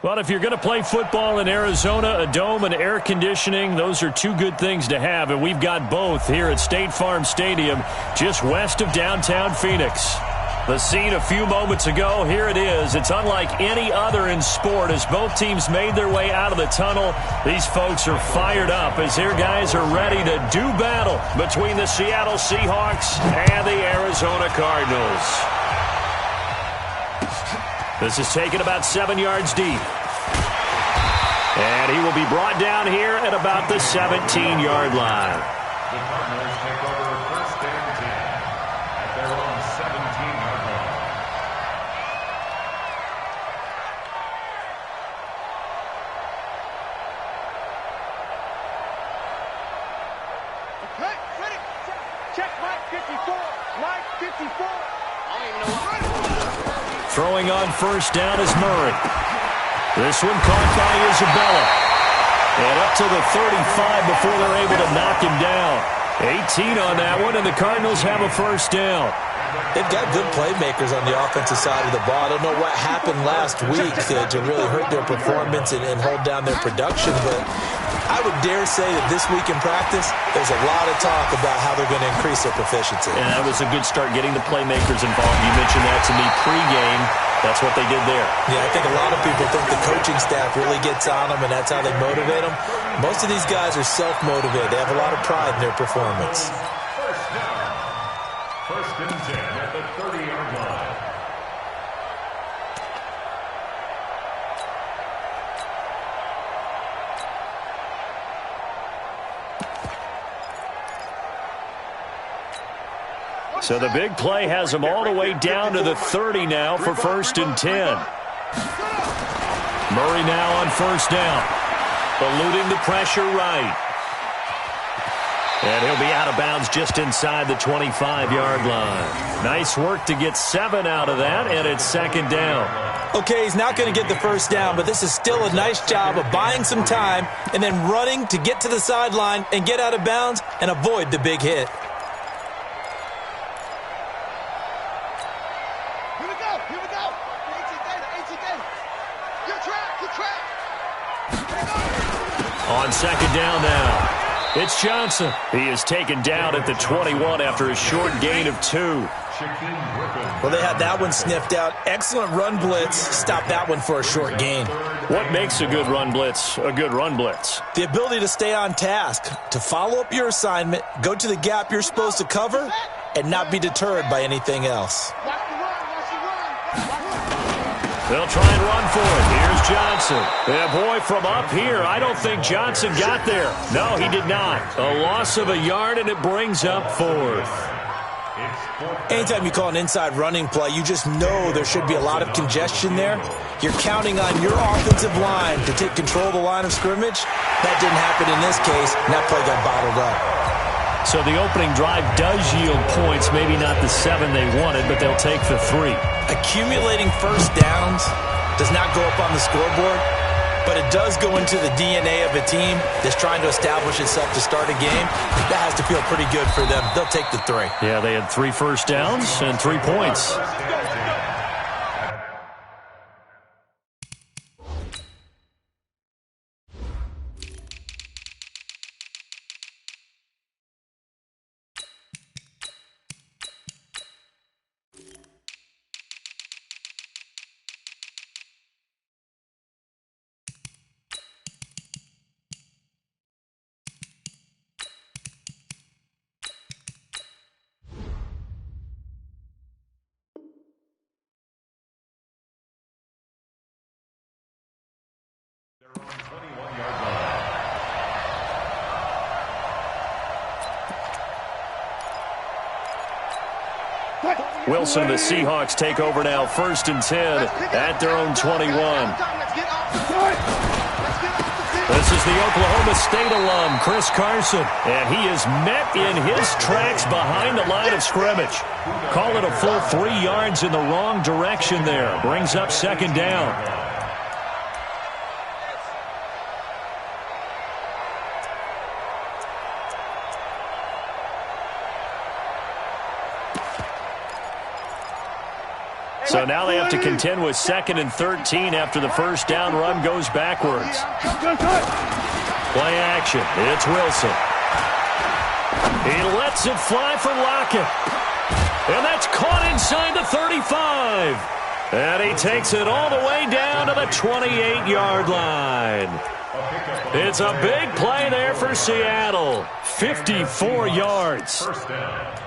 Well, if you're going to play football in Arizona, a dome and air conditioning, those are two good things to have, and we've got both here at State Farm Stadium, just west of downtown Phoenix. The scene a few moments ago, here it is. It's unlike any other in sport as both teams made their way out of the tunnel. These folks are fired up as their guys are ready to do battle between the Seattle Seahawks and the Arizona Cardinals. This is taken about 7 yards deep. And he will be brought down here at about the 17-yard line. The Cardinals take over first and 10 at their own 17-yard line. Okay, ready. Check Mike 54. Mike 54. I don't even know what. Throwing on first down is Murray. This one caught by Isabella. And up to the 35 before they're able to knock him down. 18 on that one, and the Cardinals have a first down. They've got good playmakers on the offensive side of the ball. I don't know what happened last week to really hurt their performance and hold down their production, but I would dare say that this week in practice, there's a lot of talk about how they're going to increase their proficiency. And that was a good start getting the playmakers involved. You mentioned that to me pregame. That's what they did there. Yeah, I think a lot of people think the coaching staff really gets on them, and that's how they motivate them. Most of these guys are self-motivated. They have a lot of pride in their performance. First down. First and 10 at the 30-yard line. So the big play has them all the way down to the 30 now for first and 10. Murray now on first down. Eluding the pressure right. And he'll be out of bounds just inside the 25-yard line. Nice work to get 7 out of that, and it's second down. Okay, he's not going to get the first down, but this is still a nice job of buying some time and then running to get to the sideline and get out of bounds and avoid the big hit. On second down now, it's Johnson. He is taken down at the 21 after a short gain of 2. Well, they had that one sniffed out. Excellent run blitz. Stop that one for a short gain. What makes a good run blitz a good run blitz? The ability to stay on task, to follow up your assignment, go to the gap you're supposed to cover, and not be deterred by anything else. They'll try and run for it. Here's Johnson. Yeah, boy, from up here, I don't think Johnson got there. No, he did not. A loss of a yard, and it brings up fourth. Anytime you call an inside running play, you just know there should be a lot of congestion there. You're counting on your offensive line to take control of the line of scrimmage. That didn't happen in this case, and that play got bottled up. So the opening drive does yield points, maybe not the 7 they wanted, but they'll take the 3. Accumulating first downs does not go up on the scoreboard, but it does go into the DNA of a team that's trying to establish itself to start a game. That has to feel pretty good for them. They'll take the 3. Yeah, they had 3 first downs and 3 points. Wilson and the Seahawks take over now, first and 10 at their own 21. This is the Oklahoma State alum, Chris Carson, and he is met in his tracks behind the line of scrimmage. Call it a full 3 yards in the wrong direction there. Brings up second down. So now they have to contend with 2nd and 13 after the first down run goes backwards. Play action. It's Wilson. He lets it fly for Lockett. And that's caught inside the 35. And he takes it all the way down to the 28-yard line. It's a big play there for Seattle. 54 yards. First down.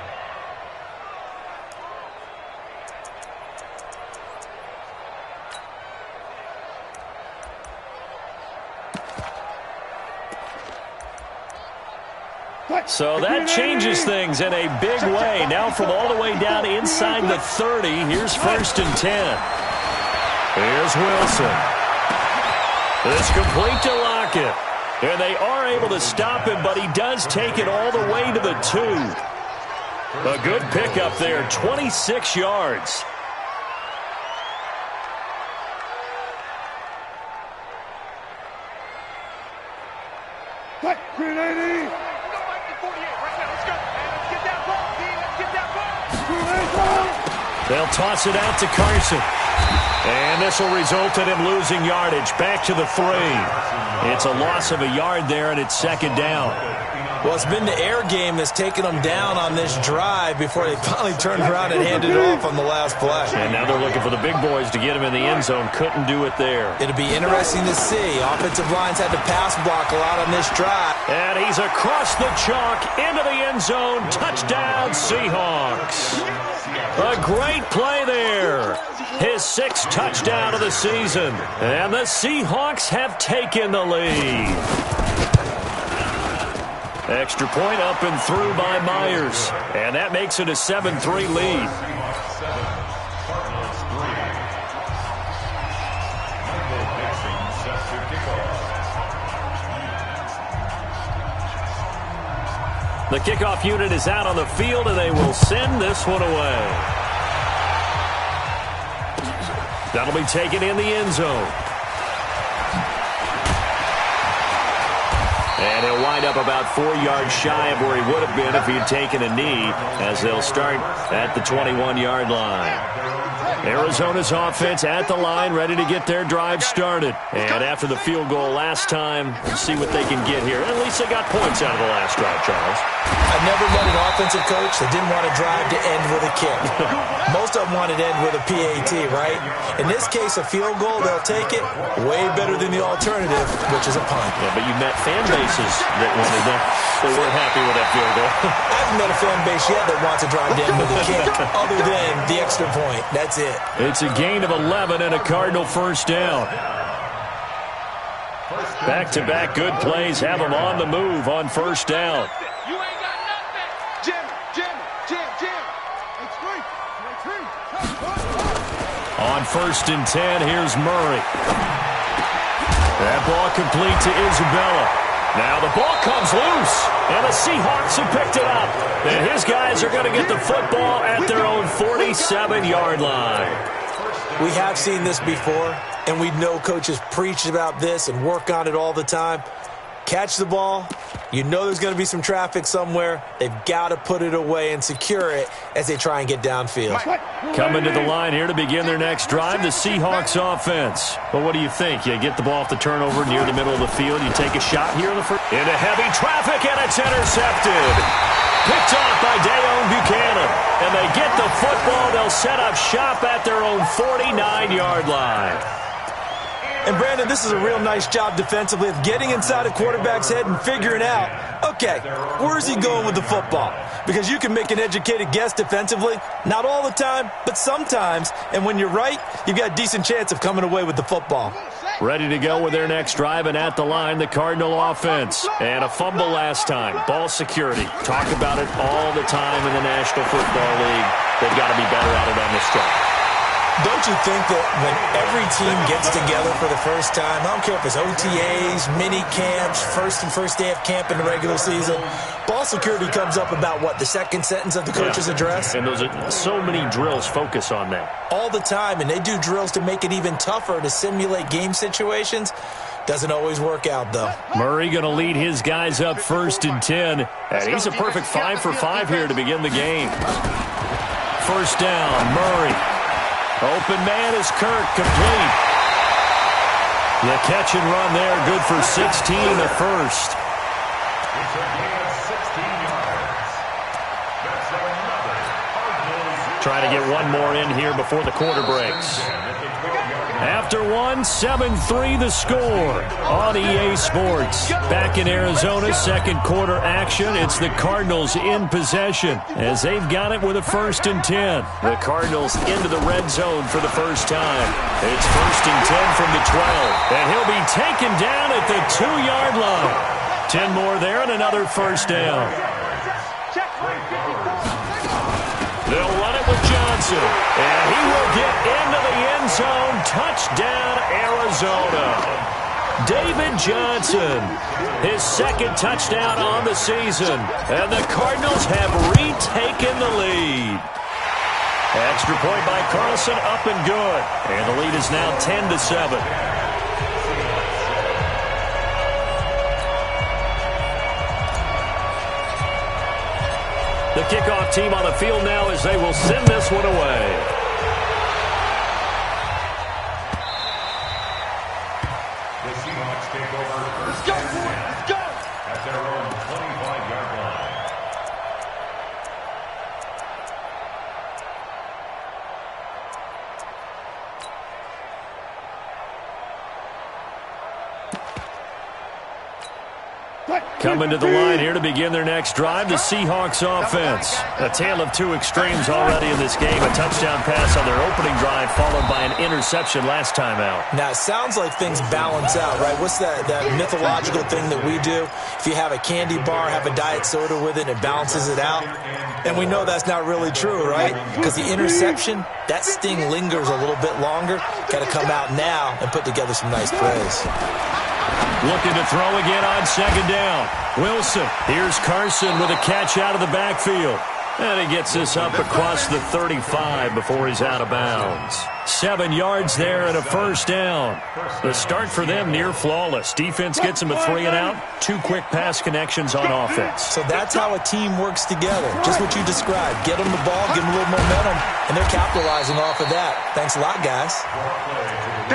So that changes things in a big way. Now from all the way down inside the 30, here's 1st and 10. Here's Wilson. It's complete to Lockett. And they are able to stop him, but he does take it all the way to the 2. A good pickup there, 26 yards. They'll toss it out to Carson. And this will result in him losing yardage. Back to the 3. It's a loss of a yard there, and it's 2nd down. Well, it's been the air game that's taken them down on this drive before they finally turned around and handed it off on the last play. And now they're looking for the big boys to get him in the end zone. Couldn't do it there. It'll be interesting to see. Offensive lines had to pass block a lot on this drive. And he's across the chalk into the end zone. Touchdown, Seahawks. A great play there. His 6th touchdown of the season. And the Seahawks have taken the lead. Extra point up and through by Myers. And that makes it a 7-3 lead. The kickoff unit is out on the field, and they will send this one away. That'll be taken in the end zone. And he'll wind up about 4 yards shy of where he would have been if he had taken a knee, as they'll start at the 21-yard line. Arizona's offense at the line, ready to get their drive started. And after the field goal last time, we'll see what they can get here. At least they got points out of the last drive, Charles. I've never met an offensive coach that didn't want to drive to end with a kick. Most of them wanted to end with a PAT, right? In this case, a field goal, they'll take it. Way better than the alternative, which is a punt. Yeah, but you met fan bases that wanted that. They weren't happy with that field goal. I haven't met a fan base yet that wants to drive to end with a kick, other than the extra point. That's it. It's a gain of 11 and a Cardinal first down. Back-to-back good plays have them on the move on first down. You ain't got nothing. Jim. On 1st and 10, here's Murray. That ball complete to Isabella. Now the ball comes loose, and the Seahawks have picked it up. And his guys are going to get the football at their own 47-yard line. We have seen this before, and we know coaches preach about this and work on it all the time. Catch the ball. You know there's going to be some traffic somewhere. They've got to put it away and secure it as they try and get downfield. Coming to the line here to begin their next drive, the Seahawks offense. Well, what do you think? You get the ball off the turnover near the middle of the field. You take a shot here in the first. Into heavy traffic, and it's intercepted. Picked off by Dayon Buchanan. And they get the football. They'll set up shop at their own 49-yard line. And, Brandon, this is a real nice job defensively of getting inside a quarterback's head and figuring out, okay, where's he going with the football? Because you can make an educated guess defensively, not all the time, but sometimes. And when you're right, you've got a decent chance of coming away with the football. Ready to go with their next drive, and at the line, the Cardinal offense. And a fumble last time. Ball security. Talk about it all the time in the National Football League. They've got to be better at it on this drive. Don't you think that when every team gets together for the first time, I don't care if it's OTAs, mini camps, first day of camp in the regular season, ball security comes up about, what, the second sentence of the coach's address? And those are so many drills focus on that. All the time, and they do drills to make it even tougher to simulate game situations. Doesn't always work out, though. Murray going to lead his guys up 1st and 10. And he's a perfect 5 for 5 here to begin the game. First down, Murray. Open man is Kirk, complete. The catch and run there, good for 16 in the first. It's a gain of 16 yards. That's another Cardinals. Trying to get one more in here before the quarter breaks. After one, 7-3 the score on EA Sports. Back in Arizona, second quarter action. It's the Cardinals in possession as they've got it with a 1st and 10. The Cardinals into the red zone for the first time. It's 1st and 10 from the 12. And he'll be taken down at the 2-yard line. 10 more there and another first down. They'll run it with Johnson, and he will get into the end zone. Touchdown, Arizona. David Johnson, his 2nd touchdown on the season, and the Cardinals have retaken the lead. Extra point by Carlson, up and good, and the lead is now 10-7. The kickoff team on the field now as they will send this one away. The Seahawks take over 1st and 10 at their own 25-yard line. Coming to the line here to begin their next drive, the Seahawks offense. A tale of two extremes already in this game. A touchdown pass on their opening drive followed by an interception last time out. Now, it sounds like things balance out, right? What's that mythological thing that we do? If you have a candy bar, have a diet soda with it, it balances it out. And we know that's not really true, right? Because the interception, that sting lingers a little bit longer. Got to come out now and put together some nice plays. Looking to throw again on 2nd down. Wilson. Here's Carson with a catch out of the backfield. And he gets this up across the 35 before he's out of bounds. 7 yards there and a first down. The start for them near flawless. Defense gets them a 3 and out. 2 quick pass connections on offense. So that's how a team works together. Just what you described. Get them the ball, give them a little momentum, and they're capitalizing off of that. Thanks a lot, guys.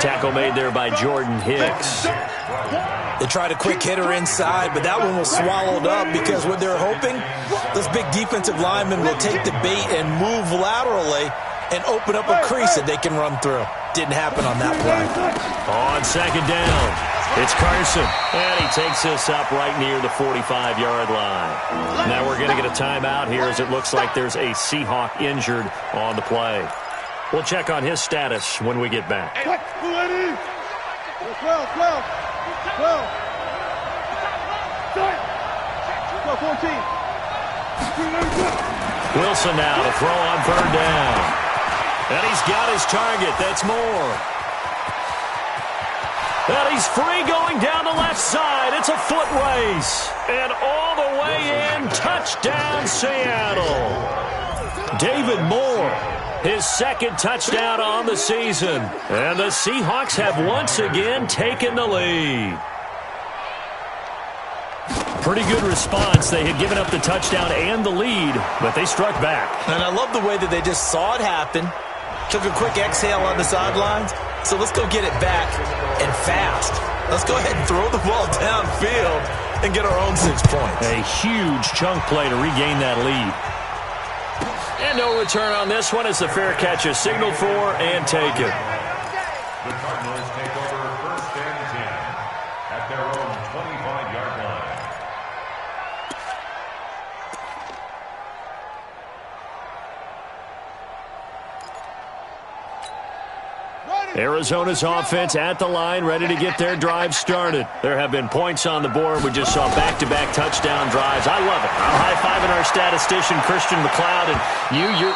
Tackle made there by Jordan Hicks. They tried a quick hitter inside, but that one was swallowed up because what they're hoping, those big defensive linemen will take the bait and move laterally and open up a crease that they can run through. Didn't happen on that play. On 2nd down, it's Carson, and he takes this up right near the 45-yard line. Now we're going to get a timeout here as it looks like there's a Seahawk injured on the play. We'll check on his status when we get back. 14. Wilson now to throw on 3rd down. And he's got his target. That's Moore. And he's free going down the left side. It's a foot race. And all the way in, touchdown Seattle. David Moore, his 2nd touchdown on the season. And the Seahawks have once again taken the lead. Pretty good response. They had given up the touchdown and the lead, but they struck back. And I love the way that they just saw it happen, took a quick exhale on the sidelines. So let's go get it back and fast. Let's go ahead and throw the ball downfield and get our own 6 points. A huge chunk play to regain that lead. And no return on this one as the fair catch is signaled for and taken. The Cardinals take over 1st and 10 at their own 25-yard line. Arizona's offense at the line, ready to get their drive started. There have been points on the board. We just saw back-to-back touchdown drives. I love it. I'm high-fiving our statistician, Christian McLeod, and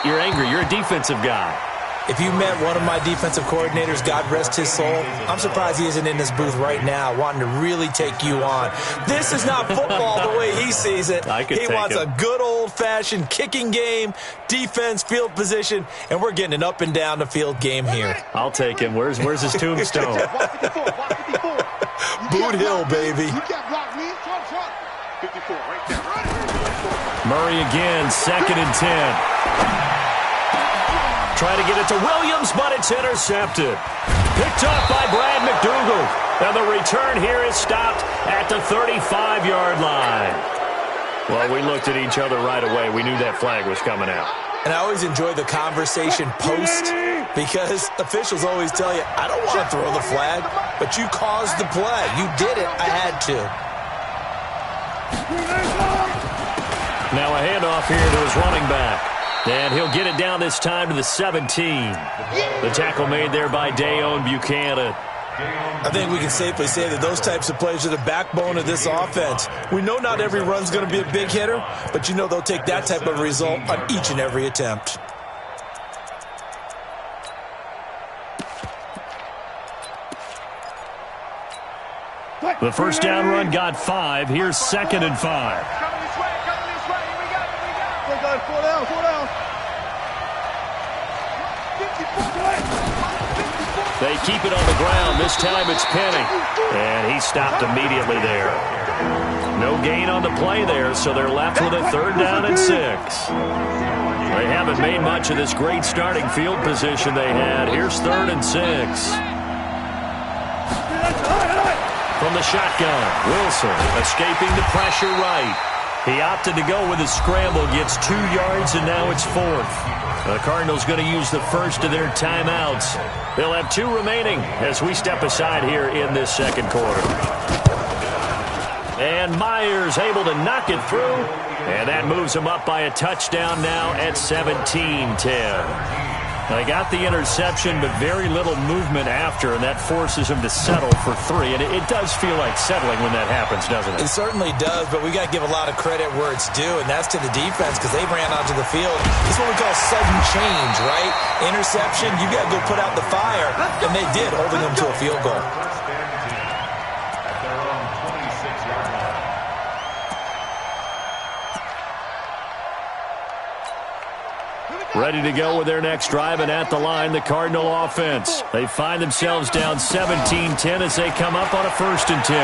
you're angry. You're a defensive guy. If you met one of my defensive coordinators, God rest his soul, I'm surprised he isn't in this booth right now wanting to really take you on. This is not football the way he sees it. He wants a good old-fashioned kicking game, defense, field position, and we're getting an up and down the field game here. I'll take him. Where's his tombstone? Boot Hill, baby. Murray again, 2nd and 10. try to get it to Williams, but it's intercepted. Picked off by Brad McDougald. And the return here is stopped at the 35-yard line. Well, we looked at each other right away. We knew that flag was coming out. And I always enjoy the conversation post because officials always tell you, I don't want to throw the flag, but you caused the play. You did it. I had to. Now a handoff here to his running back. And he'll get it down this time to the 17. The tackle made there by Dayon Buchanan. I think we can safely say that those types of plays are the backbone of this offense. We know not every run's going to be a big hitter, but you know they'll take that type of result on each and every attempt. The first down run got 5. Here's 2nd and 5. Coming this way, here we got it. 4 down. They keep it on the ground. This time it's Penny. And he stopped immediately there. No gain on the play there, so they're left with a 3rd down and 6. They haven't made much of this great starting field position they had. Here's 3rd and 6. From the shotgun, Wilson escaping the pressure right. He opted to go with a scramble, gets 2 yards, and now it's 4th. The Cardinals going to use the first of their timeouts. They'll have 2 remaining as we step aside here in this 2nd quarter. And Myers able to knock it through, and that moves him up by a touchdown now at 17-10. They got the interception, but very little movement after, and that forces him to settle for 3. And it does feel like settling when that happens, doesn't it? It certainly does, but we got to give a lot of credit where it's due, and that's to the defense because they ran onto the field. This is what we call sudden change, right? Interception, you got to go put out the fire, and they did, holding them to a field goal. Ready to go with their next drive, and at the line, the Cardinal offense. They find themselves down 17-10 as they come up on a 1st and 10.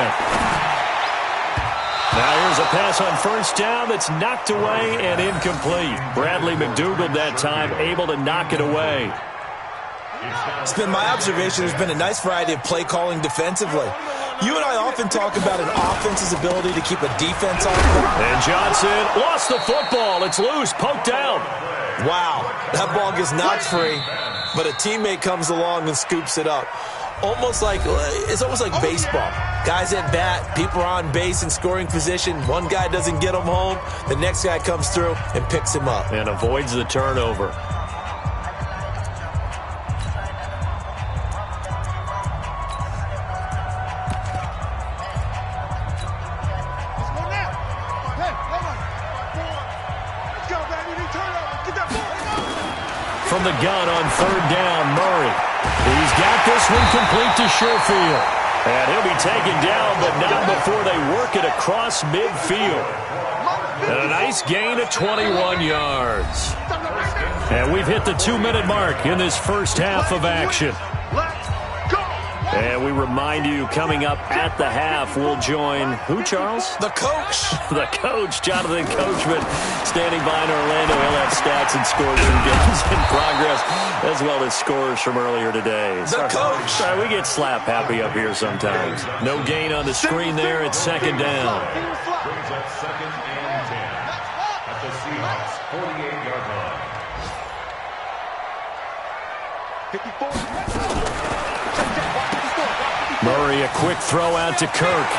Now here's a pass on 1st down that's knocked away and incomplete. Bradley McDougald that time able to knock it away. It's been my observation there's been a nice variety of play calling defensively. You and I often talk about an offense's ability to keep a defense on. And Johnson lost the football. It's loose, poked out. Wow, that ball gets knocked free, but a teammate comes along and scoops it up. It's almost like baseball. Guys at bat, people are on base in scoring position. One guy doesn't get him home. The next guy comes through and picks him up. And avoids the turnover. From the gun on 3rd down, Murray. He's got this one complete to Sherfield. And he'll be taken down, but not before they work it across midfield. And a nice gain of 21 yards. And we've hit the 2-minute mark in this first half of action. And we remind you, coming up at the half, we'll join who, Charles? The coach. The coach, Jonathan Coachman, standing by in Orlando. He'll have stats and scores from games in progress, as well as scores from earlier today. The coach. Sorry, we get slap happy up here sometimes. No gain on the screen there. It's 2nd down. Brings up 2nd and 10 at the Seahawks 48-yard line. Murray, a quick throw out to Kirk.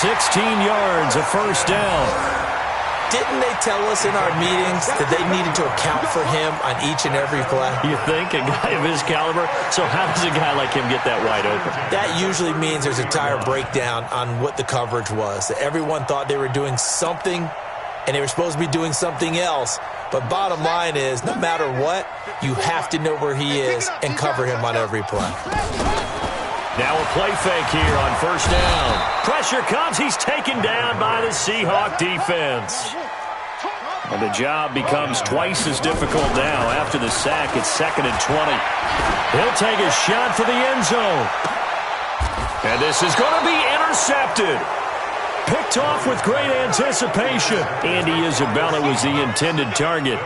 16 yards, a 1st down. Didn't they tell us in our meetings that they needed to account for him on each and every play? You think? A guy of his caliber? So how does a guy like him get that wide open? That usually means there's a entire breakdown on what the coverage was. That everyone thought they were doing something, and they were supposed to be doing something else. But bottom line is, no matter what, you have to know where he is and cover him on every play. Now a play fake here on 1st down. Pressure comes. He's taken down by the Seahawk defense. And the job becomes twice as difficult now after the sack. It's 2nd and 20. He'll take a shot for the end zone. And this is going to be intercepted. Picked off with great anticipation. Andy Isabella was the intended target.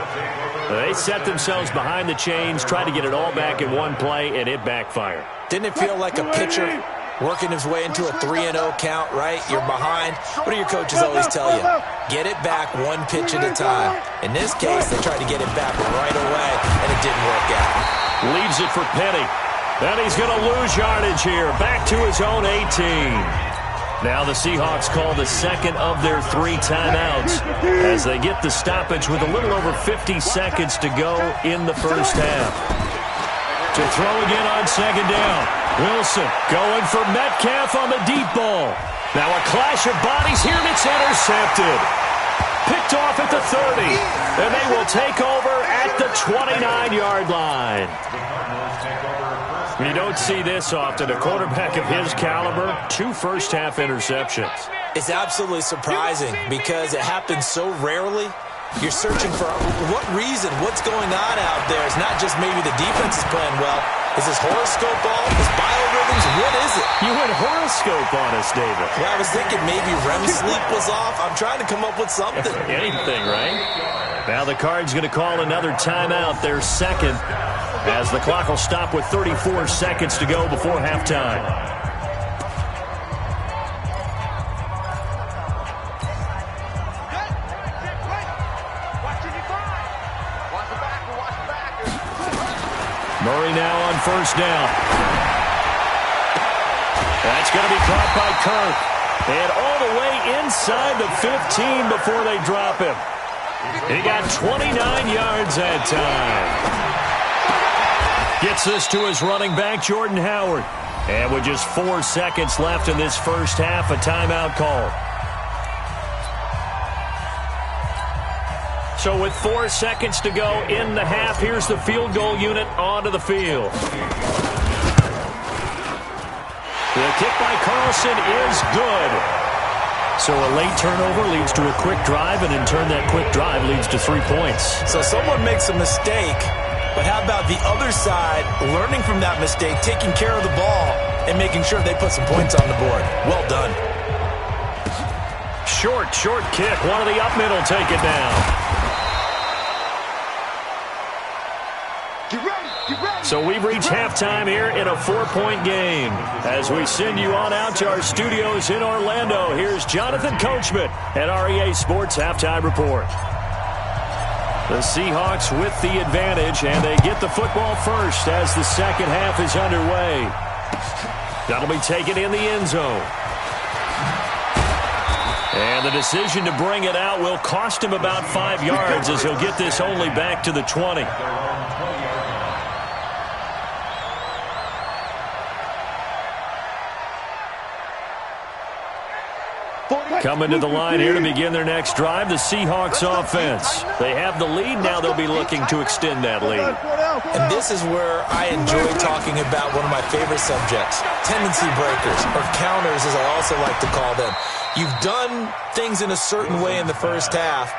They set themselves behind the chains, tried to get it all back in one play, and it backfired. Didn't it feel like a pitcher working his way into a 3-0 count, right? You're behind. What do your coaches always tell you? Get it back one pitch at a time. In this case, they tried to get it back right away, and it didn't work out. Leaves it for Penny. And he's going to lose yardage here. Back to his own 18. Now the Seahawks call the second of their 3 timeouts as they get the stoppage with a little over 50 seconds to go in the first half. To throw again on second down. Wilson going for Metcalf on the deep ball. Now a clash of bodies here, and it's intercepted. Picked off at the 30, and they will take over at the 29-yard line. You don't see this often. A quarterback of his caliber, 2 first-half interceptions. It's absolutely surprising because it happens so rarely. You're searching for what reason, what's going on out there. It's not just maybe the defense is playing well. Is this horoscope off? Is biorhythms? What is it? You went horoscope on us, David. Well, I was thinking maybe REM sleep was off. I'm trying to come up with something. Anything, right? Now the Card's going to call another timeout, their second, as the clock will stop with 34 seconds to go before halftime. Murray now on first down. That's going to be caught by Kirk. And all the way inside the 15 before they drop him. He got 29 yards that time. Gets this to his running back, Jordan Howard. And with just 4 seconds left in this first half, a timeout call. So with 4 seconds to go in the half, here's the field goal unit onto the field. The kick by Carlson is good. So a late turnover leads to a quick drive, and in turn that quick drive leads to 3 points. So someone makes a mistake, but how about the other side learning from that mistake, taking care of the ball, and making sure they put some points on the board? Well done. Short kick. One of the up middle take it down. So we've reached halftime here in a 4-point game. As we send you on out to our studios in Orlando, here's Jonathan Coachman at REA Sports Halftime Report. The Seahawks with the advantage, and they get the football first as the second half is underway. That'll be taken in the end zone. And the decision to bring it out will cost him about 5 yards as he'll get this only back to the 20. Coming to the line here to begin their next drive, the Seahawks offense. They have the lead. Now they'll be looking to extend that lead. And this is where I enjoy talking about one of my favorite subjects, tendency breakers, or counters as I also like to call them. You've done things in a certain way in the first half,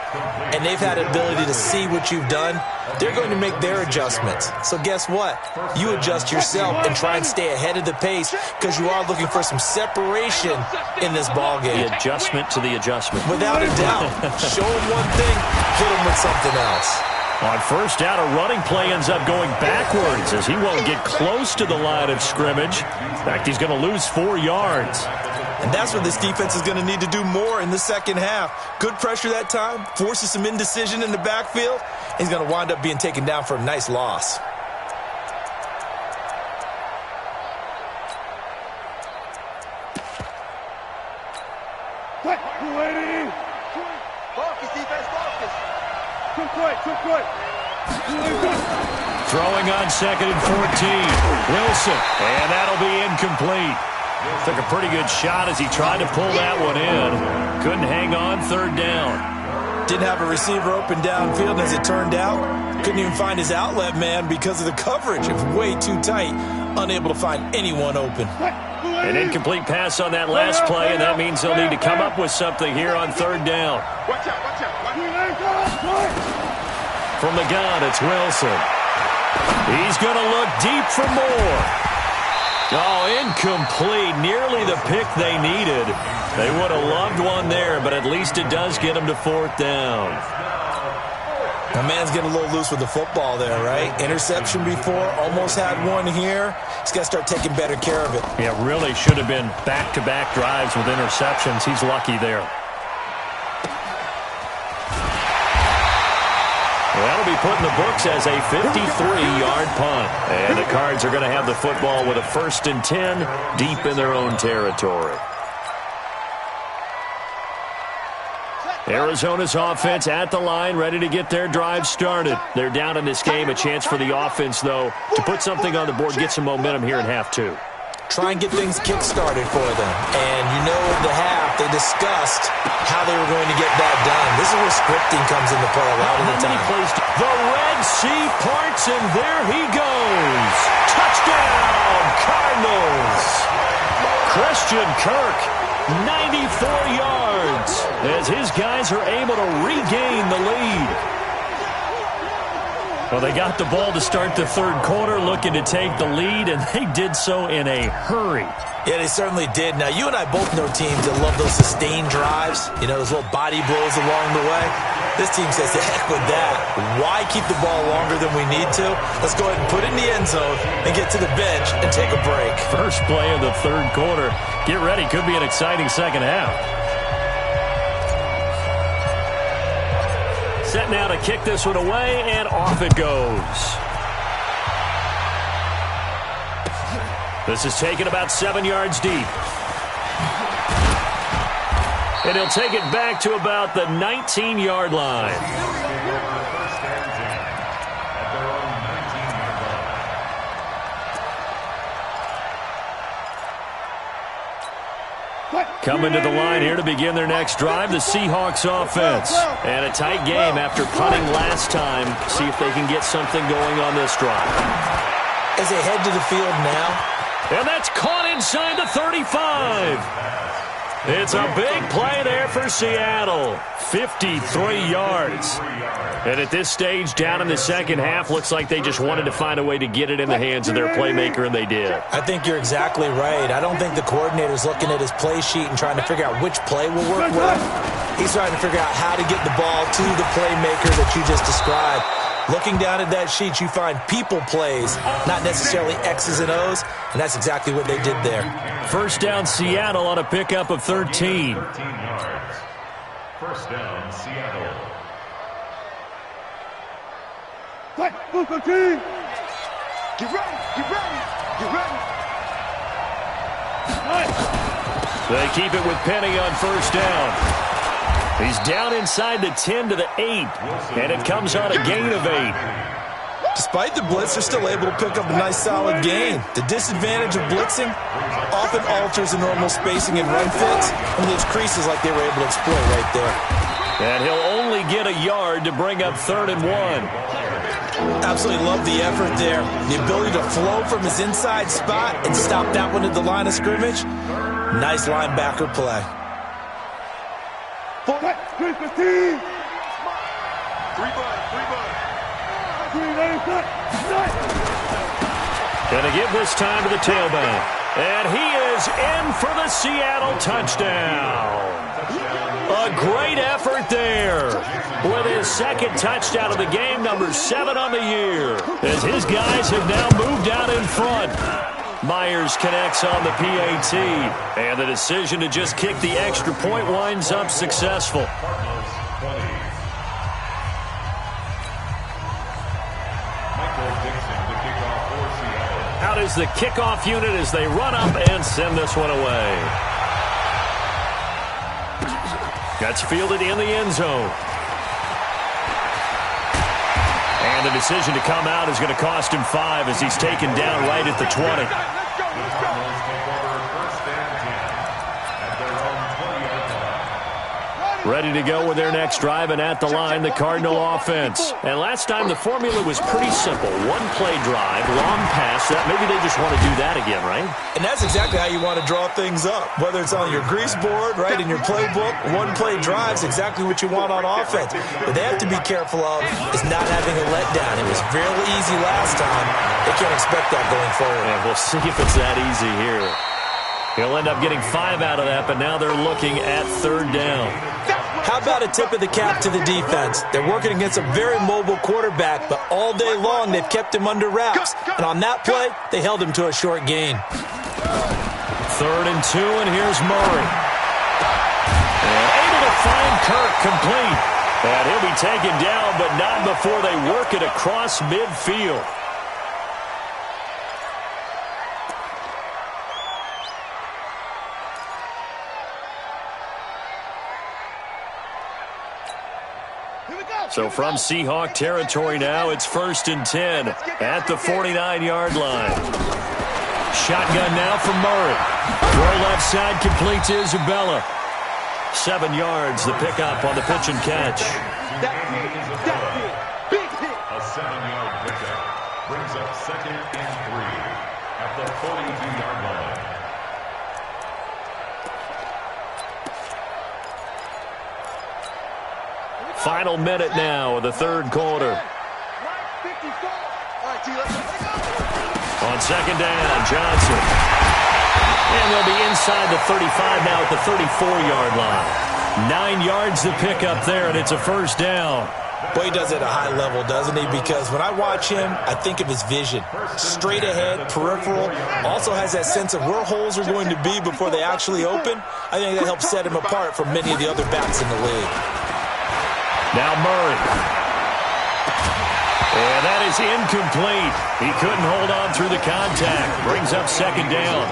and they've had an ability to see what you've done. They're going to make their adjustments. So guess what? You adjust yourself and try and stay ahead of the pace because you are looking for some separation in this ball game. The adjustment to the adjustment. Without a doubt. Show them one thing, hit them with something else. On first down, a running play ends up going backwards as he won't get close to the line of scrimmage. In fact, he's going to lose 4 yards. And that's what this defense is going to need to do more in the second half. Good pressure that time, forces some indecision in the backfield. He's going to wind up being taken down for a nice loss. Focus, defense, focus. Throwing on second and 14. Wilson, and that'll be incomplete. Took a pretty good shot as he tried to pull that one in. Couldn't hang on third down. Didn't have a receiver open downfield, as it turned out. Couldn't even find his outlet man because of the coverage. It was way too tight. Unable to find anyone open. An incomplete pass on that last play, and that means they'll need to come up with something here on third down. Watch out. From the gun, it's Wilson. He's going to look deep for more. Oh, incomplete. Nearly the pick they needed. They would have loved one there, but at least it does get them to fourth down. My man's getting a little loose with the football there, right? Interception before, almost had one here. He's got to start taking better care of it. Yeah, really should have been back-to-back drives with interceptions. He's lucky there. That'll be put in the books as a 53-yard punt. And the Cards are going to have the football with a 1st and 10 deep in their own territory. Arizona's offense at the line, ready to get their drive started. They're down in this game. A chance for the offense, though, to put something on the board, get some momentum here in half 2. Try and get things kick-started for them. And you know at the half, they discussed how they were going to get that done. This is where scripting comes into play a lot of the time. The Red Sea parts, and there he goes. Touchdown, Cardinals. Christian Kirk, 94 yards, as his guys are able to regain the lead. Well, they got the ball to start the 3rd quarter, looking to take the lead, and they did so in a hurry. Yeah, they certainly did. Now, you and I both know teams that love those sustained drives, you know, those little body blows along the way. This team says, the heck with that. Why keep the ball longer than we need to? Let's go ahead and put it in the end zone and get to the bench and take a break. First play of the 3rd quarter. Get ready. Could be an exciting second half. Set now to kick this one away, and off it goes. This is taken about 7 yards deep. And he'll take it back to about the 19-yard line. Coming to the line here to begin their next drive, the Seahawks offense. And a tight game after punting last time. See if they can get something going on this drive. As they head to the field now. And that's caught inside the 35. It's a big play there for Seattle. 53 yards. And at this stage, down in the second half, looks like they just wanted to find a way to get it in the hands of their playmaker, and they did. I think you're exactly right. I don't think the coordinator's looking at his play sheet and trying to figure out which play will work well. He's trying to figure out how to get the ball to the playmaker that you just described. Looking down at that sheet, you find people plays, not necessarily X's and O's, and that's exactly what they did there. First down, Seattle on a pickup of 13. 13 yards. First down, Seattle. Get ready, get ready, get ready. They keep it with Penny on first down. He's down inside the 10 to the 8, and it comes on a gain of 8. Despite the blitz, they're still able to pick up a nice solid gain. The disadvantage of blitzing often alters the normal spacing and run fits and leaves creases like they were able to exploit right there. And he'll only get a yard to bring up 3rd and 1. Absolutely love the effort there. The ability to flow from his inside spot and stop that one at the line of scrimmage. Nice linebacker play. Gonna give this time to the tailback. And he is in for the Seattle touchdown. A great effort there. With his 2nd touchdown of the game, number 7 on the year. As his guys have now moved out in front. Myers connects on the PAT. And the decision to just kick the extra point winds up successful. Out is the kickoff unit as they run up and send this one away. That's fielded in the end zone. And the decision to come out is going to cost him 5 as he's taken down right at the 20. Ready to go with their next drive, and at the line, the Cardinal offense. And last time, the formula was pretty simple. One-play drive, long pass. Maybe they just want to do that again, right? And that's exactly how you want to draw things up. Whether it's on your grease board, right, in your playbook, one-play drive's exactly what you want on offense. What they have to be careful of is not having a letdown. It was fairly easy last time. They can't expect that going forward. Yeah, we'll see if it's that easy here. He'll end up getting 5 out of that, but now they're looking at 3rd down. How about a tip of the cap to the defense? They're working against a very mobile quarterback, but all day long they've kept him under wraps. And on that play, they held him to a short gain. 3rd and 2, and here's Murray. And able to find Kirk complete. And he'll be taken down, but not before they work it across midfield. So from Seahawk territory now, it's 1st and 10 at the 49-yard line. Shotgun now from Murray. Throw left side, complete to Isabella. 7 yards, the pickup on the pitch and catch. A 7-yard pickup brings up 2nd and 3 at the 42-yard line. Final minute now of the 3rd quarter. On 2nd down, Johnson. And they'll be inside the 35 now at the 34-yard line. 9 yards to pick up there, and it's a 1st down. Boy, he does it at a high level, doesn't he? Because when I watch him, I think of his vision. Straight ahead, peripheral. Also has that sense of where holes are going to be before they actually open. I think that helps set him apart from many of the other backs in the league. Now Murray. And that is incomplete. He couldn't hold on through the contact. Brings up 2nd down.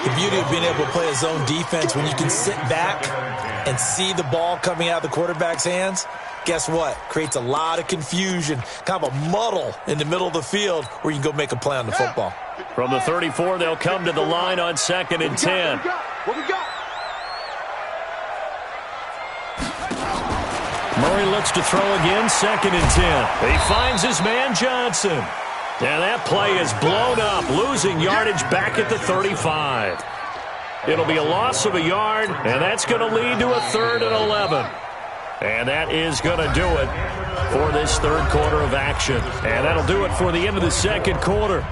The beauty of being able to play a zone defense when you can sit back and see the ball coming out of the quarterback's hands, guess what? Creates a lot of confusion, kind of a muddle in the middle of the field where you can go make a play on the football. From the 34, they'll come to the line on 2nd and 10. What we got? Murray looks to throw again, 2nd and 10. He finds his man Johnson. And that play is blown up, losing yardage back at the 35. It'll be a loss of a yard, and that's going to lead to a 3rd and 11. And that is going to do it for this 3rd quarter of action. And that'll do it for the end of the 2nd quarter.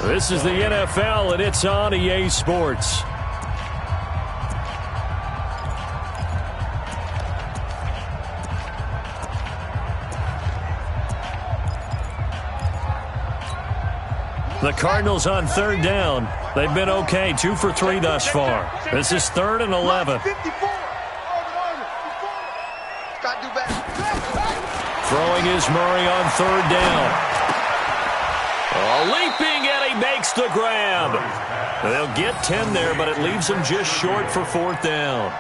This is the NFL, and it's on EA Sports. The Cardinals on 3rd down. They've been okay, 2 for 3 thus far. This is 3rd and 11. Throwing is Murray on 3rd down. Leaping, and he makes the grab. They'll get 10 there, but it leaves him just short for 4th down.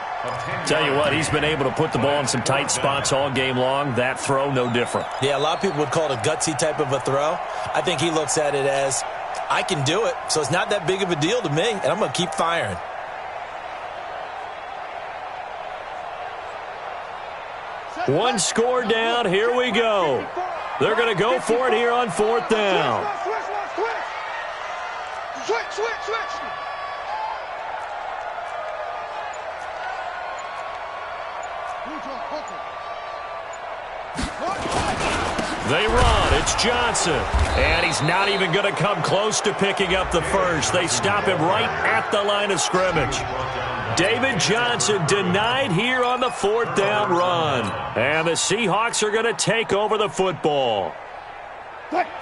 Tell you what, he's been able to put the ball in some tight spots all game long. That throw, no different. Yeah, a lot of people would call it a gutsy type of a throw. I think he looks at it as, I can do it, so it's not that big of a deal to me, and I'm going to keep firing. One score down, here we go. They're going to go for it here on 4th down. Switch. They run. It's Johnson. And he's not even going to come close to picking up the 1st. They stop him right at the line of scrimmage. David Johnson denied here on the 4th down run. And the Seahawks are going to take over the football.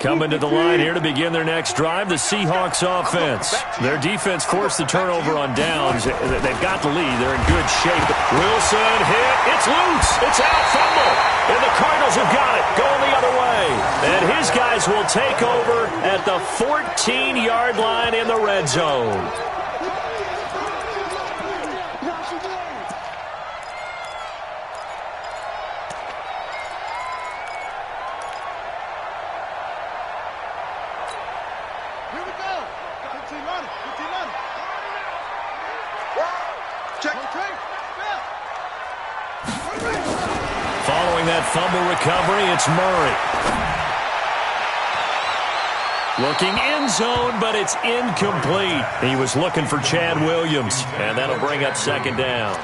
Coming to the line here to begin their next drive, the Seahawks offense. Their defense forced the turnover on downs. They've got the lead. They're in good shape. Wilson hit. It's loose. It's out. Fumble. And the Cardinals have got it. Going the other way. And his guys will take over at the 14-yard line in the red zone. Following that fumble recovery, it's Murray. Looking end zone, but it's incomplete. He was looking for Chad Williams, and that'll bring up 2nd down.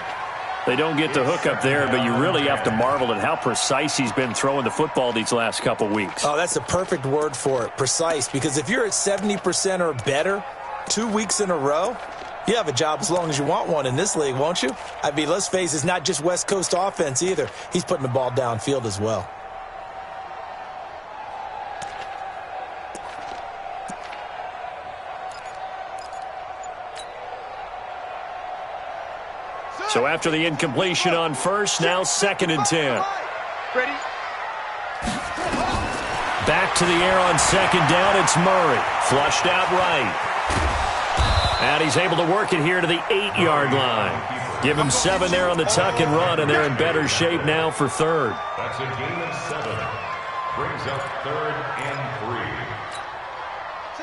They don't get the hook up there, but you really have to marvel at how precise he's been throwing the football these last couple weeks. Oh, that's the perfect word for it, precise, because if you're at 70% or better 2 weeks in a row, You have a job as long as you want one in this league, won't you? I mean, let's face it, it's not just West Coast offense either. He's putting the ball downfield as well. So after the incompletion on first, now 2nd and 10. Ready? Back to the air on 2nd down. It's Murray. Flushed out right. And he's able to work it here to the 8-yard line. Give him 7 there on the tuck and run, and they're in better shape now for 3rd. That's a gain of 7. Brings up 3rd and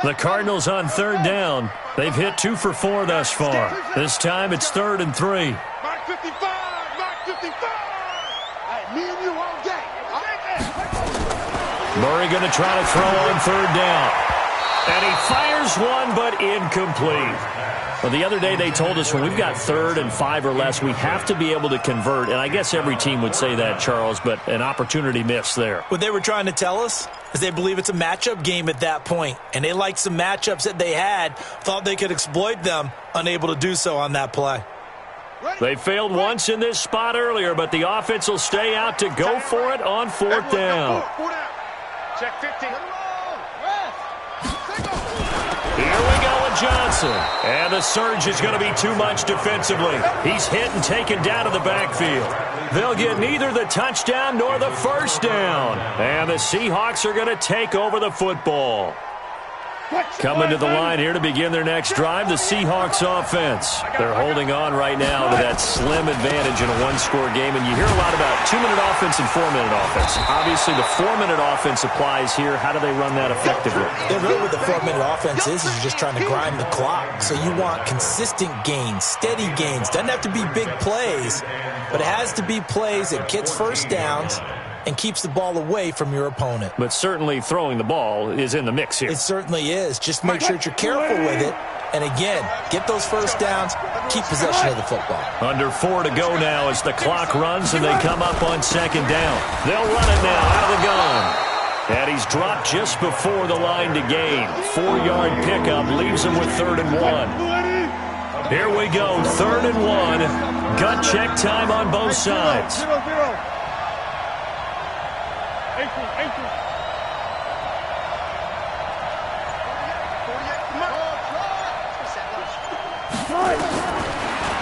3. The Cardinals on 3rd down. They've hit 2 for 4 thus far. This time it's 3rd and 3. Mark 55! Mark 55! Hey, me and you all day. Murray going to try to throw on 3rd down. And he fires one, but incomplete. Well, the other day they told us when we've got 3rd and 5 or less, we have to be able to convert. And I guess every team would say that, Charles, but an opportunity missed there. What they were trying to tell us is they believe it's a matchup game at that point. And they liked some matchups that they had, thought they could exploit them, unable to do so on that play. They failed once in this spot earlier, but the offense will stay out to go for it on 4th down. Check 50. Here we go with Johnson. And the surge is going to be too much defensively. He's hit and taken down to the backfield. They'll get neither the touchdown nor the 1st down. And the Seahawks are going to take over the football. Coming to the line here to begin their next drive, the Seahawks offense. They're holding on right now to that slim advantage in a one-score game, and you hear a lot about 2-minute offense and 4-minute offense. Obviously, the 4-minute offense applies here. How do they run that effectively? Yeah, really what the 4-minute offense is you're just trying to grind the clock. So you want consistent gains, steady gains. Doesn't have to be big plays, but it has to be plays that gets first downs and keeps the ball away from your opponent. But certainly throwing the ball is in the mix here. It certainly is. Just make sure that you're careful with it. And again, get those first downs, keep possession of the football. Under 4 to go now as the clock runs and they come up on 2nd down. They'll run it now out of the gun. And he's dropped just before the line to gain. 4-yard pickup leaves him with 3rd and 1. Here we go, 3rd and 1. Gut check time on both sides. 0-0.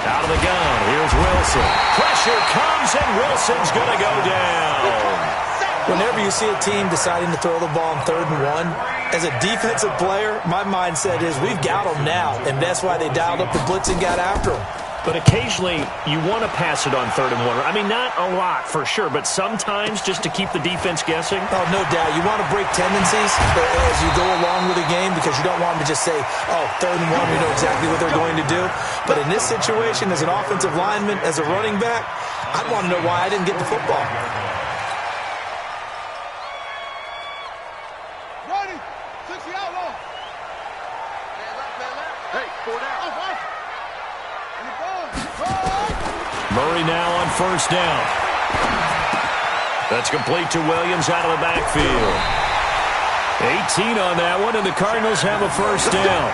Out of the gun, here's Wilson. Pressure comes, and Wilson's going to go down. Whenever you see a team deciding to throw the ball on 3rd and 1, as a defensive player, my mindset is we've got them now, and that's why they dialed up the blitz and got after them. But occasionally, you want to pass it on 3rd and 1. I mean, not a lot for sure, but sometimes just to keep the defense guessing. Oh, no doubt. You want to break tendencies as you go along with the game because you don't want them to just say, oh, 3rd and 1, we know exactly what they're going to do. But in this situation, as an offensive lineman, as a running back, I'd want to know why I didn't get the football. Ready? 60 outlaw. Hey, 4 down. Murray now on 1st down. That's complete to Williams out of the backfield. 18 on that one, and the Cardinals have a 1st down.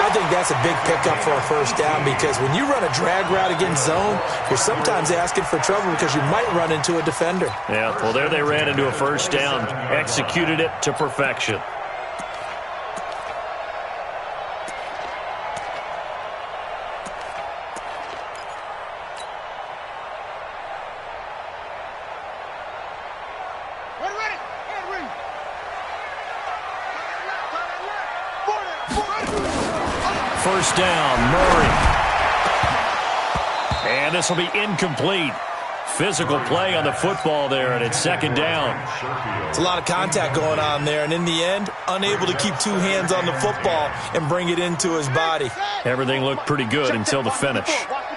I think that's a big pickup for a 1st down because when you run a drag route against zone, you're sometimes asking for trouble because you might run into a defender. Yeah, well, there they ran into a 1st down, executed it to perfection. First down, Murray. And this will be incomplete. Physical play on the football there, and it's 2nd down. It's a lot of contact going on there, and in the end, unable to keep 2 hands on the football and bring it into his body. Everything looked pretty good until the finish.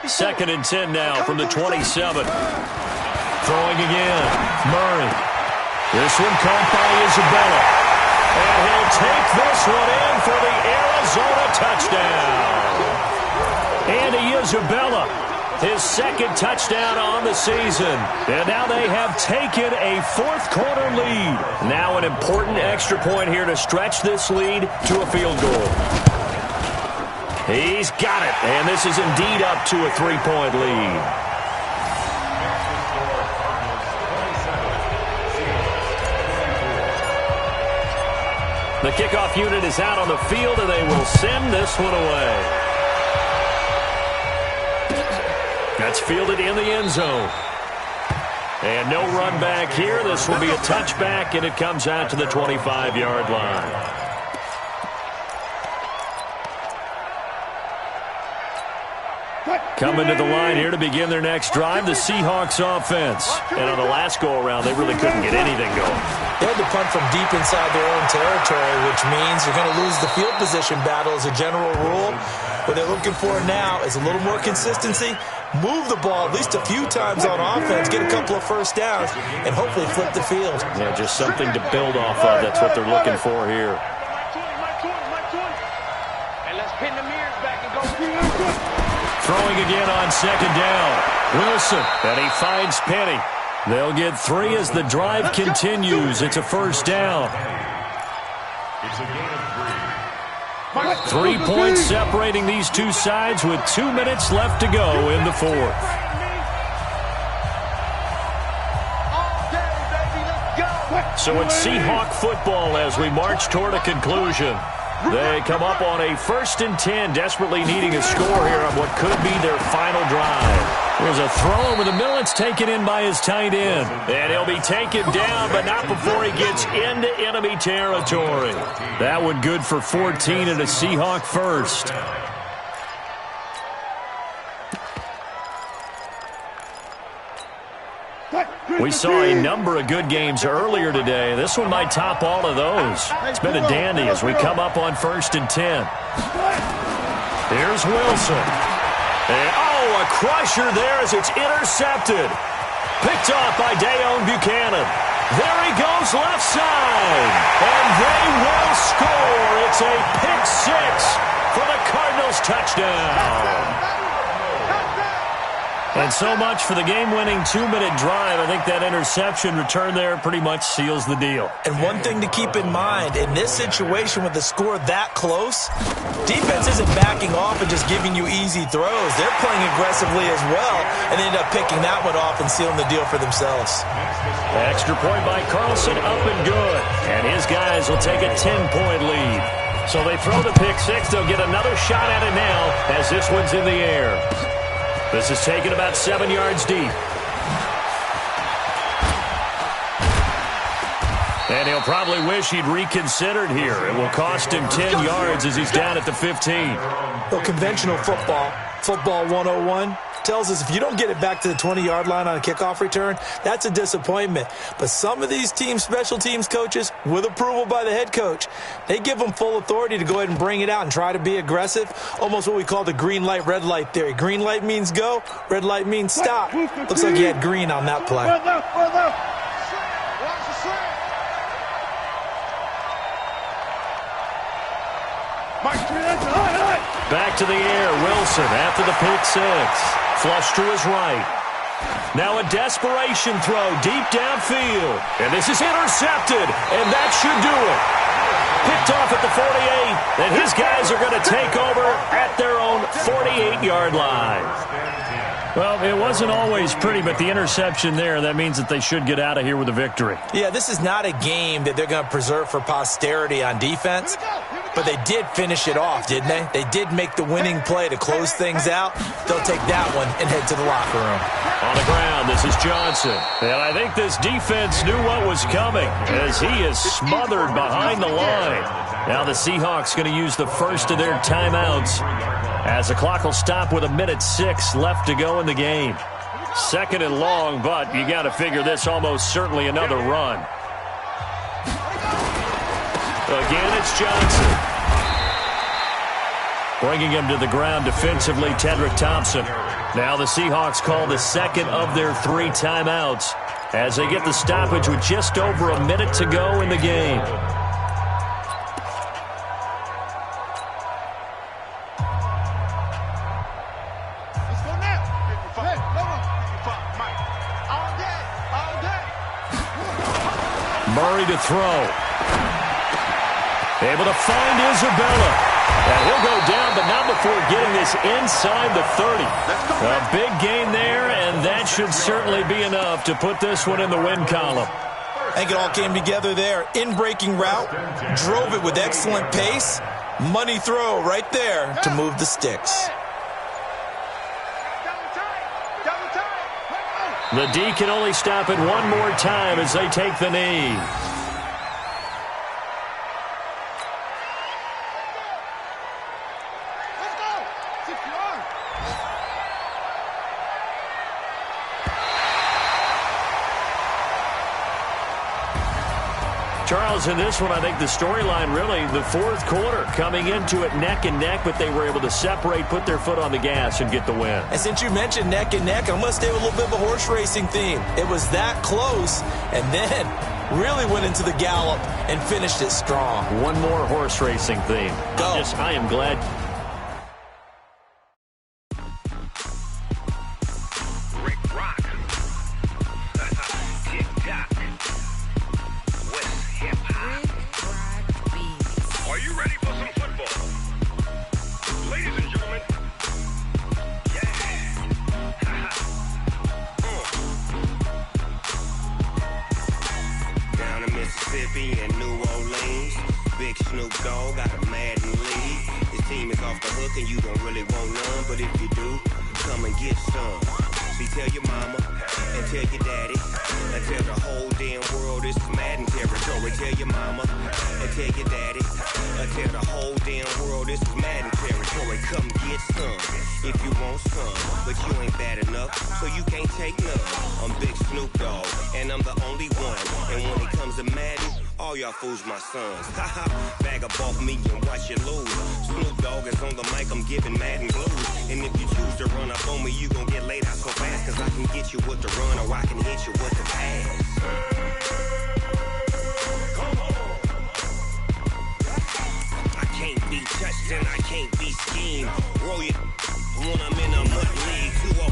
2nd and 10 now from the 27. Throwing again, Murray. This one caught by Isabella. And he'll take this one in for the Arizona touchdown. Andy Isabella, his 2nd touchdown on the season. And now they have taken a 4th-quarter lead. Now an important extra point here to stretch this lead to a field goal. He's got it, and this is indeed up to a 3-point lead. The kickoff unit is out on the field, and they will send this one away. That's fielded in the end zone. And no run back here. This will be a touchback, and it comes out to the 25-yard line. Coming to the line here to begin their next drive, the Seahawks offense. And on the last go-around, they really couldn't get anything going. They had to punt from deep inside their own territory, which means you're going to lose the field position battle as a general rule. What they're looking for now is a little more consistency, move the ball at least a few times on offense, get a couple of first downs, and hopefully flip the field. Yeah, just something to build off of. That's what they're looking for here. And let's pin the mirrors back and go. Throwing again on second down. Wilson, and he finds Penny. They'll get 3 as the drive continues. It's a first down. It's a gain of 3 3. points separating these two sides with 2 minutes left to go in the fourth. So it's Seahawk football as we march toward a conclusion. They come up on a 1st and 10, desperately needing a score here on what could be their final drive. There's a throw over the middle. It's taken in by his tight end. And he'll be taken down, but not before he gets into enemy territory. That one good for 14 and a Seahawk first. We saw a number of good games earlier today. This one might top all of those. It's been a dandy as we come up on 1st and 10. Here's Wilson. And, a crusher there as it's intercepted. Picked off by Dayon Buchanan. There he goes left side. And they will score. It's a pick 6 for the Cardinals touchdown. And so much for the game-winning 2-minute drive. I think that interception return there pretty much seals the deal. And one thing to keep in mind, in this situation with the score that close, defense isn't backing off and just giving you easy throws. They're playing aggressively as well, and they end up picking that one off and sealing the deal for themselves. Extra point by Carlson, up and good. And his guys will take a 10-point lead. So they throw the pick 6. They'll get another shot at it now as this one's in the air. This is taken about 7 yards deep. And he'll probably wish he'd reconsidered here. It will cost him 10 yards as he's down at the 15. Well, conventional football 101, tells us if you don't get it back to the 20-yard line on a kickoff return, that's a disappointment. But some of these team special teams coaches, with approval by the head coach, they give them full authority to go ahead and bring it out and try to be aggressive, almost what we call the green light, red light theory. Green light means go, red light means stop. Looks like he had green on that play. Back to the air, Wilson after the pick 6. Flush to his right. Now a desperation throw deep downfield. And this is intercepted, and that should do it. Picked off at the 48, and his guys are going to take over at their own 48-yard line. Well, it wasn't always pretty, but the interception there, that means that they should get out of here with a victory. Yeah, this is not a game that they're going to preserve for posterity on defense, but they did finish it off, didn't they? They did make the winning play to close things out. They'll take that one and head to the locker room. On the ground, this is Johnson. And I think this defense knew what was coming as he is smothered behind the line. Now the Seahawks going to use the first of their timeouts as the clock will stop with 1:06 left to go in the game. 2nd and long, but you got to figure this almost certainly another run. Again, it's Johnson. Bringing him to the ground defensively, Tedrick Thompson. Now the Seahawks call the second of their 3 timeouts as they get the stoppage with just over a minute to go in the game. Murray to throw. Able to find Isabella. And he'll go down, but not before getting this inside the 30. A big gain there, and that should certainly be enough to put this one in the win column. I think it all came together there. In-breaking route, drove it with excellent pace. Money throw right there to move the sticks. The D can only stop it one more time as they take the knee. Charles, in this one, I think the storyline really, the fourth quarter, coming into it neck and neck, but they were able to separate, put their foot on the gas, and get the win. And since you mentioned neck and neck, I'm going to stay with a little bit of a horse racing theme. It was that close, and then really went into the gallop and finished it strong. One more horse racing theme. Go. I am glad. Fools my sons. Bag up off me and watch you lose. Snoop Dogg is on the mic, I'm giving Madden blues. And if you choose to run up on me, you gon' get laid out so fast. Cause I can get you with the run or I can hit you with the pass. I can't be touched and I can't be schemed. Roll you when I'm in a mud league. 2-0,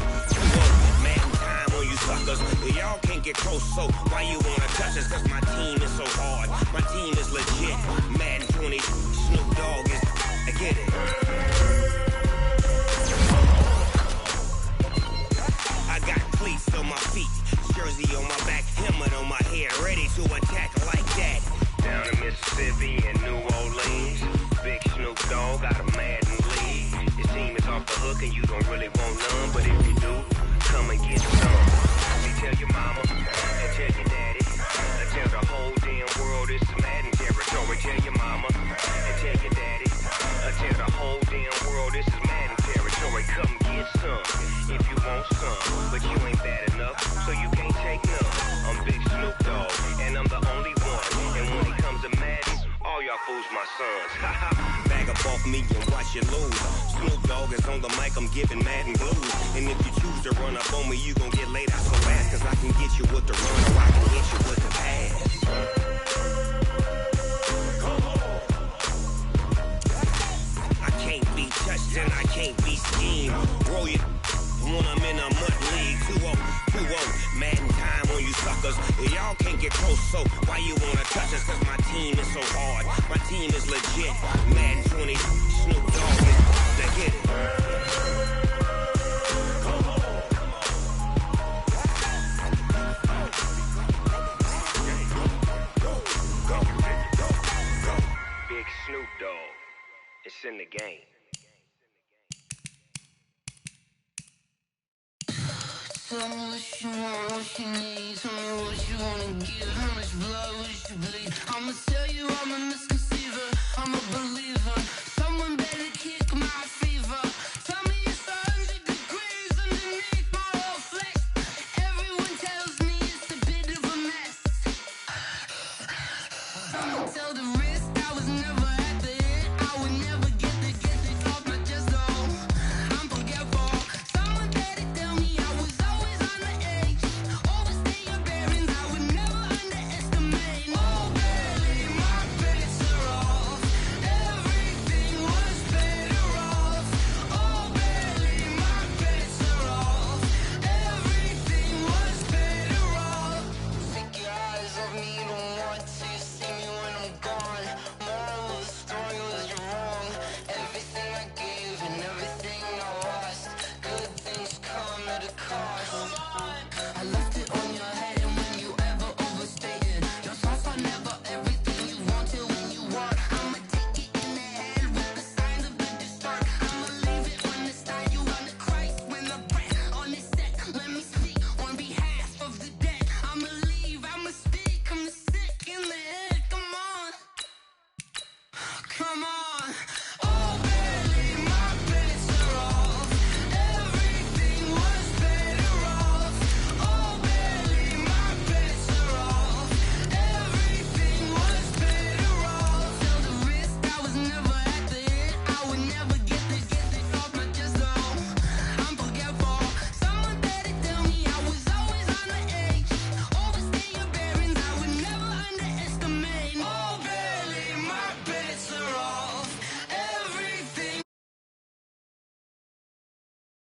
Madden time on you suckers. Y'all can't get close, so why you wanna touch us? Cause my team is so hard. My team is legit. Madden 20, Snoop Dogg is. I get it. I got cleats on my feet, jersey on my back, helmet on my head, ready to attack like that. Down in Mississippi and New Orleans, big Snoop Dogg got a Madden league. His team is off the hook and you don't really want none, but if you do, come and get some. Tell your mama and tell your daddy. Tell the whole damn world this is Madden territory. Tell your mama and tell your daddy. Tell the whole damn world this is Madden territory. Come get some if you want some, but you ain't bad enough, so you can't take none. I'm Big Snoop Dogg and I'm the only one. And when it comes to Madden, all y'all fools my sons. Bag up off me and watch you lose. Snoop Dogg is on the mic, I'm giving Madden blues. And if you choose to run up on me, you gon' get laid out so fast. Cause I can get you with the run or I can hit you with the pass. I can't be touched and I can't be schemed. Roll you when I'm in a mud league. 2-0, Madden time on you suckers. Y'all can't get close, so why you wanna touch us? Cause my team is so hard. My team is legit. Madden 20, Snoop Dogg is. Now get it. Big Snoop Dogg. It's in the game. Tell me what you want, what you need. Tell me what you wanna give. How much blood would you bleed? I'ma tell you I'm a misconceiver. I'm a believer.